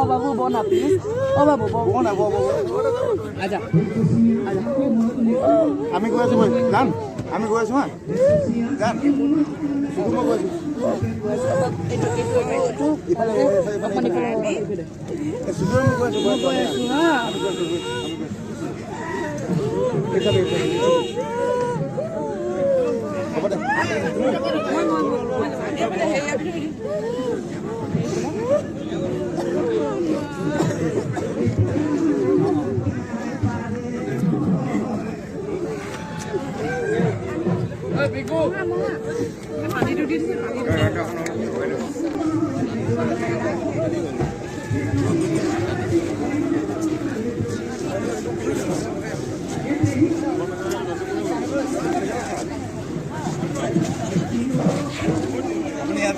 Babu bona please. Oh babu bona aja আমি গৈ আছো ভাই জান আমি গৈ আছো হা জান শুধু মই গৈ আছো ইফালে আপুনি শুধু শুধু মই গৈ আছো হা ইফালে হ'ব দে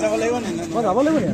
যাব লাগিব নে যাব লাগিব